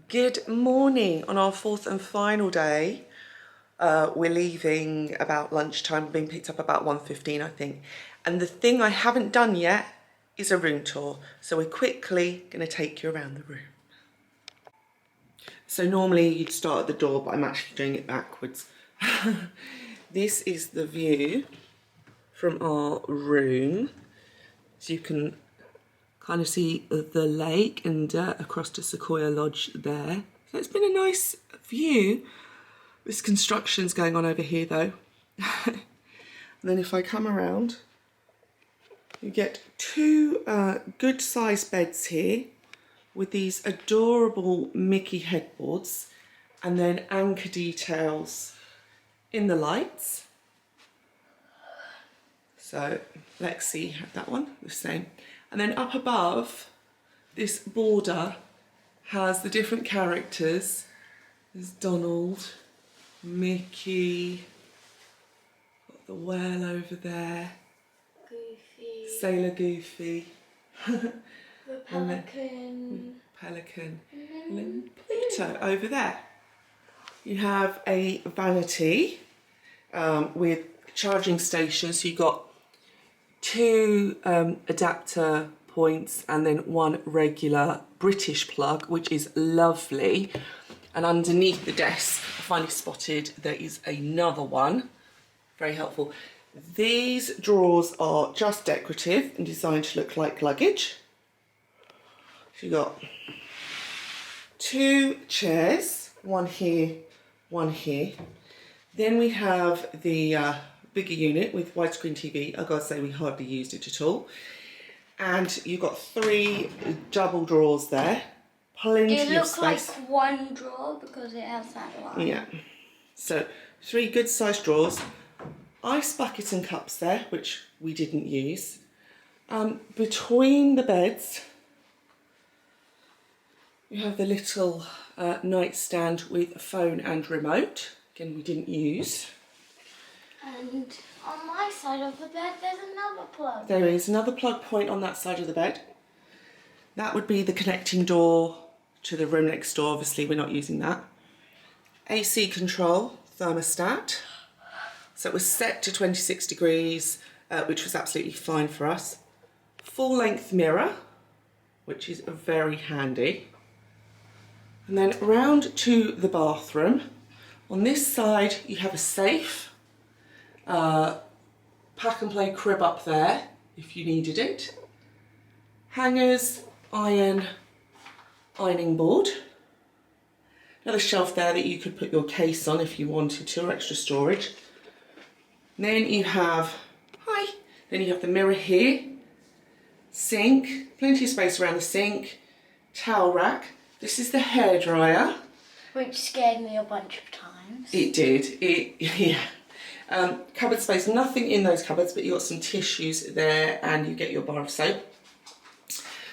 Good morning on our fourth and final day. We're leaving about lunchtime, being picked up about 1:15 I think. And the thing I haven't done yet is a room tour. So we're quickly going to take you around the room. So normally you'd start at the door, but I'm actually doing it backwards. This is the view from our room. So you can kind of see the lake and across to Sequoia Lodge there. So it's been a nice view. This construction's going on over here though. And then if I come around, you get two good sized beds here with these adorable Mickey headboards and then anchor details in the lights. So Lexi had that one, the same. And then up above, this border has the different characters. There's Donald, Mickey, got the whale over there, Goofy, Sailor Goofy, the pelican, and then Pluto over there. You have a vanity with charging stations. So you've got two adapter points and then one regular British plug, which is lovely. And underneath the desk, I finally spotted there is another one, very helpful. These drawers are just decorative and designed to look like luggage. So you've got two chairs, one here, one here. Then we have the bigger unit with widescreen TV. I gotta say we hardly used it at all. And you've got three double drawers there. Plenty of space. It looks like one drawer because it has that line. Yeah. So three good sized drawers. Ice bucket and cups there, which we didn't use. Between the beds, you have the little nightstand with a phone and remote. Again, we didn't use. And on my side of the bed, there's another plug. There is another plug point on that side of the bed. That would be the connecting door to the room next door. Obviously, we're not using that. AC control, thermostat. So it was set to 26 degrees, which was absolutely fine for us. Full length mirror, which is very handy. And then round to the bathroom. On this side, you have a safe. Pack and play crib up there if you needed it. Hangers, ironing board. Another shelf there that you could put your case on if you wanted to, or extra storage. And then you have, then you have the mirror here, sink, plenty of space around the sink, towel rack. This is the hairdryer. Which scared me a bunch of times. It did, yeah. Cupboard space, nothing in those cupboards, but you've got some tissues there and you get your bar of soap.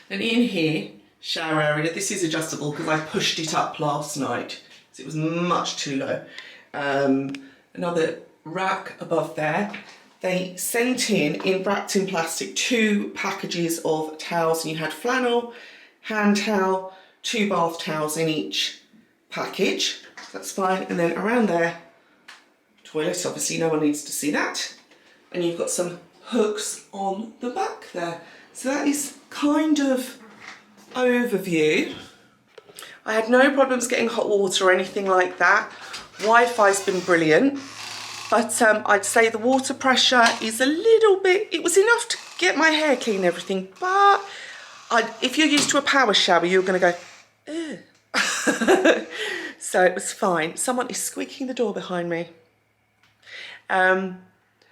And in here, shower area. This is adjustable because I pushed it up last night, so it was much too low. Another rack above there. They sent in wrapped in plastic, 2 packages of towels, and you had flannel, hand towel, 2 bath towels in each package. That's fine. And then around there, toilet, obviously no one needs to see that. And you've got some hooks on the back there. So that is kind of overview. I had no problems getting hot water or anything like that. Wi-Fi's been brilliant, but I'd say the water pressure is a little bit, it was enough to get my hair clean and everything, but if you're used to a power shower, you're gonna go, ugh. So it was fine. Someone is squeaking the door behind me.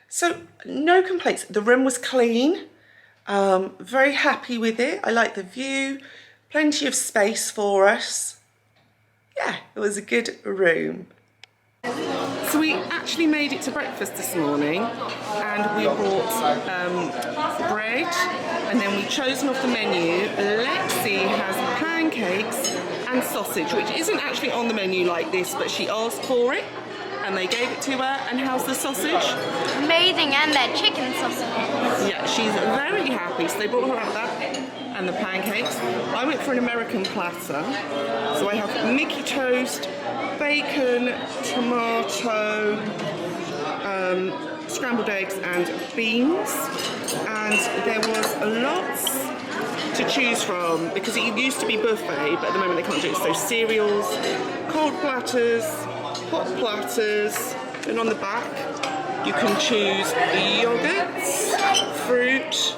So no complaints. The room was clean. Very happy with it. I like the view, plenty of space for us. Yeah, it was a good room. So we actually made it to breakfast this morning and we brought bread and then we chosen off the menu. Lexi has pancakes and sausage, which isn't actually on the menu like this, but she asked for it and they gave it to her. And how's the sausage? Amazing, and that chicken sausage. Yeah, she's very happy, so they brought her out that. and the pancakes. I went for an American platter. So I have Mickey toast, bacon, tomato, scrambled eggs and beans. And there was lots to choose from because it used to be buffet, but at the moment they can't do it. So cereals, cold platters, hot platters, and on the back you can choose yogurts, fruit,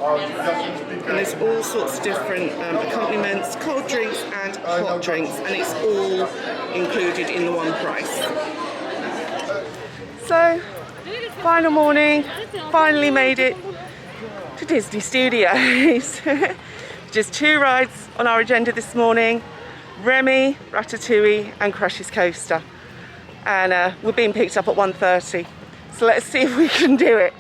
and there's all sorts of different accompaniments, cold drinks and hot drinks, and it's all included in the one price. So, final morning, finally made it to Disney Studios. Just 2 rides on our agenda this morning, Remy, Ratatouille and Crush's Coaster. And we're being picked up at 1:30. So let's see if we can do it.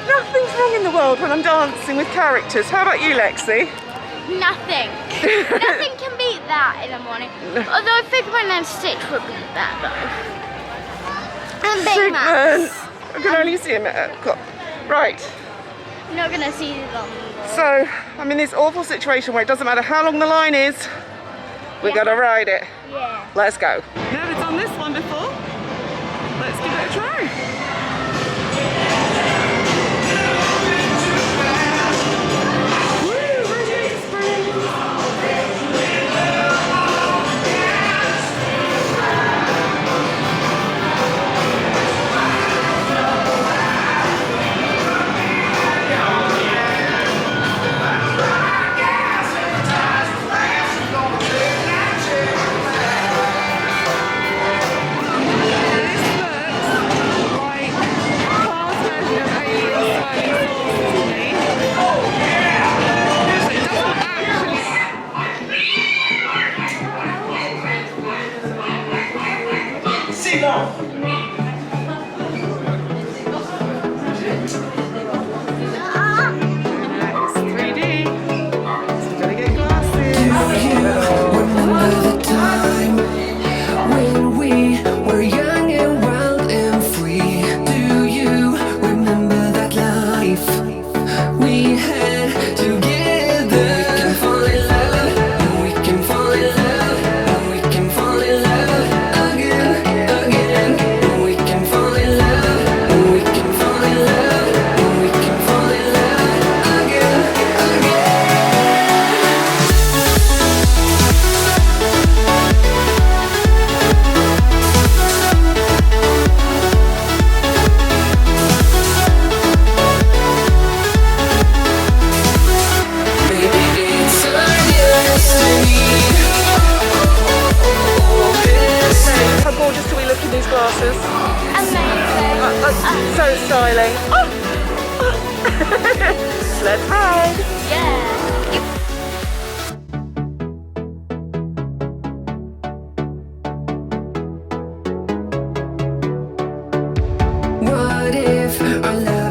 Nothing's wrong in the world when I'm dancing with characters. How about you, Lexi? Nothing. Nothing can beat that in the morning. Although I think my name's Stitch would beat that though. And Big Max. I can only see him at Epcot. Right. You're not gonna see them. So I'm in this awful situation where it doesn't matter how long the line is, we gotta ride it. Yeah. Let's go. Never done this one before. Let's give it a try. So styling. Oh. Let's ride. Yeah. What if our love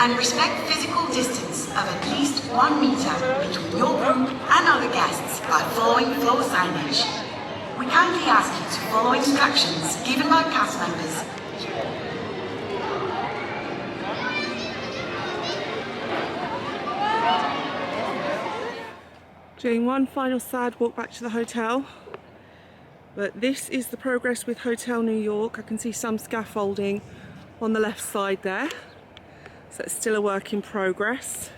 and respect physical distance of at least 1 metre between your group and other guests by following floor signage. We kindly ask you to follow instructions given by cast members. Doing one final sad walk back to the hotel. But this is the progress with Hotel New York. I can see some scaffolding on the left side there. So it's still a work in progress.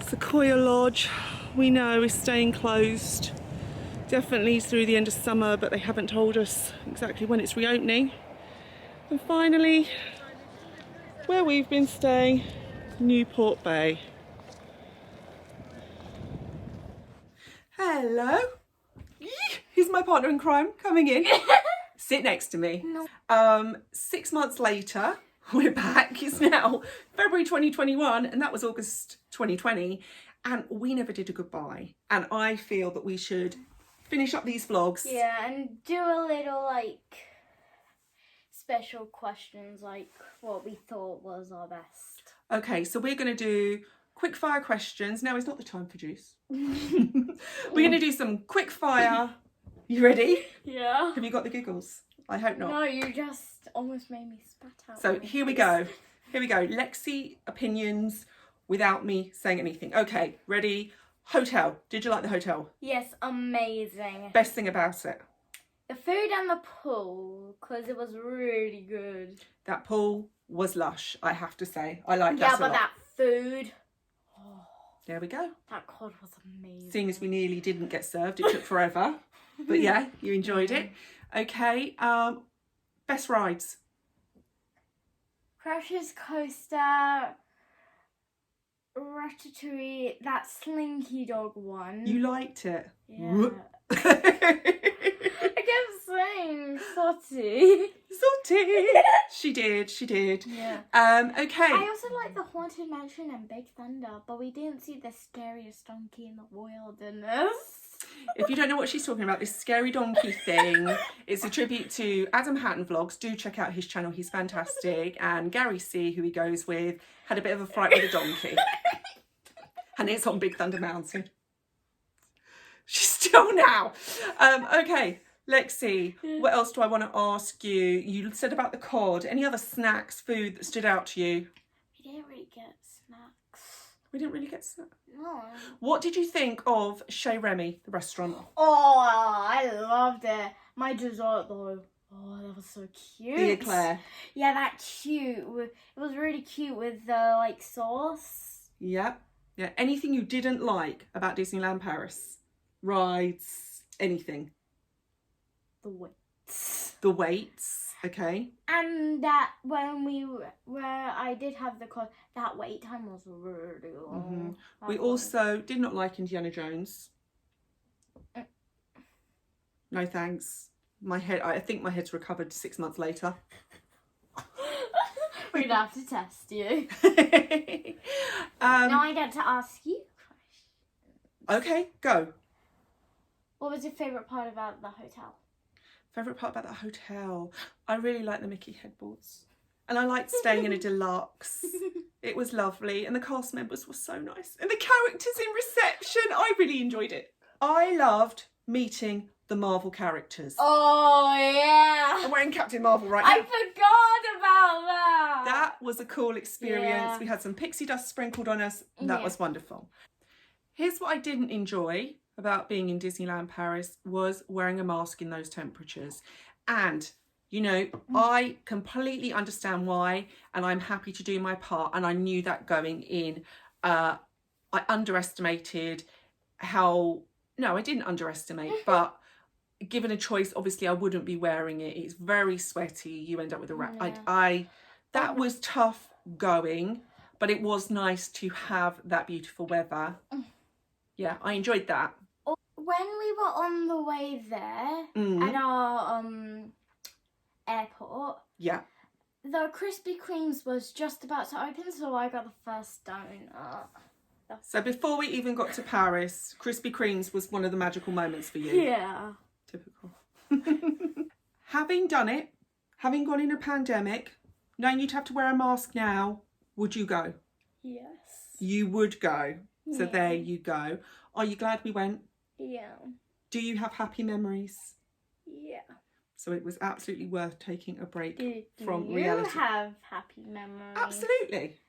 Sequoia Lodge, we know, is staying closed. Definitely through the end of summer, but they haven't told us exactly when it's reopening. And finally, where we've been staying, Newport Bay. Hello. Here's my partner in crime coming in. Sit next to me. No. 6 months later, we're back. It's now February 2021 and that was August 2020 and we never did a goodbye. And I feel that we should finish up these vlogs. Yeah, and do a little like special questions like what we thought was our best. Okay, so we're going to do quick fire questions. Now is not the time for juice. We're going to do some quick fire. You ready? Yeah. Have you got the giggles? I hope not. No, you just almost made me spat out. So here we go. Here we go. Lexi opinions without me saying anything. Okay, ready? Hotel. Did you like the hotel? Yes, amazing. Best thing about it? The food and the pool, because it was really good. That pool was lush, I have to say. I like that Yeah, a but lot. that food, There we go. that cod was amazing. Seeing as we nearly didn't get served, it took forever. But yeah, you enjoyed it. Okay, best rides? Crash's Coaster, Ratatouille, that Slinky Dog one. You liked it? Yeah. I kept saying Sotty. Salty. She did, she did. Yeah. Okay. I also like the Haunted Mansion and Big Thunder, but we didn't see the scariest donkey in the wilderness. If you don't know what she's talking about, this scary donkey thing is a tribute to Adam Hatton Vlogs. Do check out his channel, he's fantastic. And Gary C, who he goes with, had a bit of a fright with a donkey. And it's on Big Thunder Mountain. She's still now. Okay, Lexi, what else do I want to ask you? You said about the cod. Any other snacks, food that stood out to you? We didn't really get snacks. We didn't really get snacks. No. What did you think of Chez Remy, the restaurant? Oh, I loved it. My dessert though. Oh, that was so cute. The eclair. Yeah, that cute. It was really cute with the like sauce. Yep. Yeah. Anything you didn't like about Disneyland Paris? Rides, anything? The waits. The waits, okay. And that when we where I did have the cod, that wait time was really long. We also did not like Indiana Jones. No thanks. My head, I think my head's recovered 6 months later. We're gonna have to test you. Um, Now I get to ask you questions. okay, go. What was your favourite part about the hotel? Favourite part about that hotel? I really like the Mickey headboards. And I liked staying in a deluxe. It was lovely. And the cast members were so nice. And the characters in reception, I really enjoyed it. I loved meeting the Marvel characters. Oh yeah. I'm wearing Captain Marvel right I now. forgot about that. That was a cool experience. Yeah. We had some pixie dust sprinkled on us. And that Yeah. was wonderful. Here's what I didn't enjoy about being in Disneyland Paris was wearing a mask in those temperatures. And, you know, I completely understand why, and I'm happy to do my part. And I knew that going in. I underestimated how, no, I didn't underestimate, but given a choice, obviously I wouldn't be wearing it. It's very sweaty. You end up with a wrap. Yeah. That was tough going, but it was nice to have that beautiful weather. Yeah, I enjoyed that. When we were on the way there Mm. at our airport, Yeah. the Krispy Kremes was just about to open, so I got the first donut. So before we even got to Paris, Krispy Kremes was one of the magical moments for you. Yeah. Typical. Having done it, having gone in a pandemic, knowing you'd have to wear a mask now, would you go? Yes. You would go. So Yeah. there you go. Are you glad we went? Yeah. Do you have happy memories? Yeah. So it was absolutely worth taking a break Do from you reality. have happy memories? Absolutely.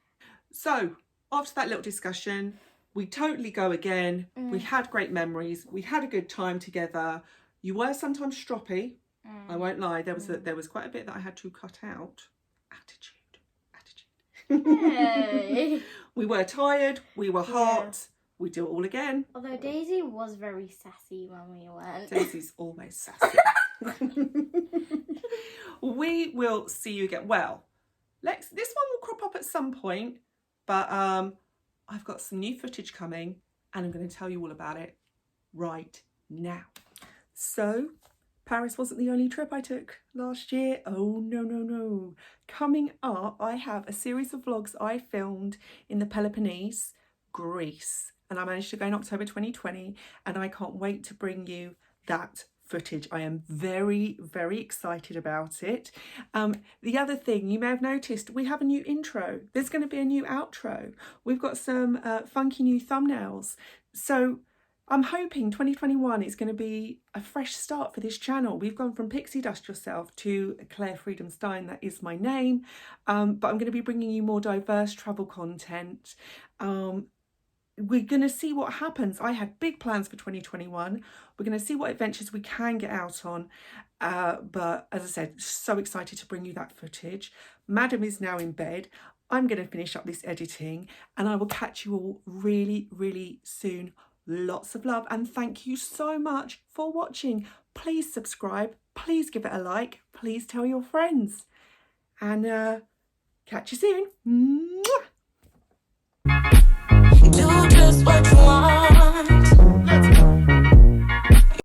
So after that little discussion, we totally go again. We had great memories. We had a good time together. You were sometimes stroppy. I won't lie. There was quite a bit that I had to cut out. Attitude. Hey. We were tired. We were hot. We do it all again. Although Daisy was very sassy when we went. Daisy's always sassy. We will see you again. Well, this one will crop up at some point, but I've got some new footage coming and I'm going to tell you all about it right now. So, Paris wasn't the only trip I took last year. Oh, no. Coming up, I have a series of vlogs I filmed in the Peloponnese, Greece, and I managed to go in October 2020, and I can't wait to bring you that footage. I am very, very excited about it. The other thing you may have noticed, we have a new intro. There's going to be a new outro. We've got some funky new thumbnails. So I'm hoping 2021 is going to be a fresh start for this channel. We've gone from Pixie Dust Yourself to Claire Freedom Stein, that is my name. But I'm going to be bringing you more diverse travel content. We're going to see what happens. I had big plans for 2021. We're going to see what adventures we can get out on. But as I said, so excited to bring you that footage. Madam is now in bed. I'm going to finish up this editing and I will catch you all really, really soon. Lots of love and thank you so much for watching. Please subscribe. Please give it a like. Please tell your friends. And catch you soon. Mwah! Do just what you want.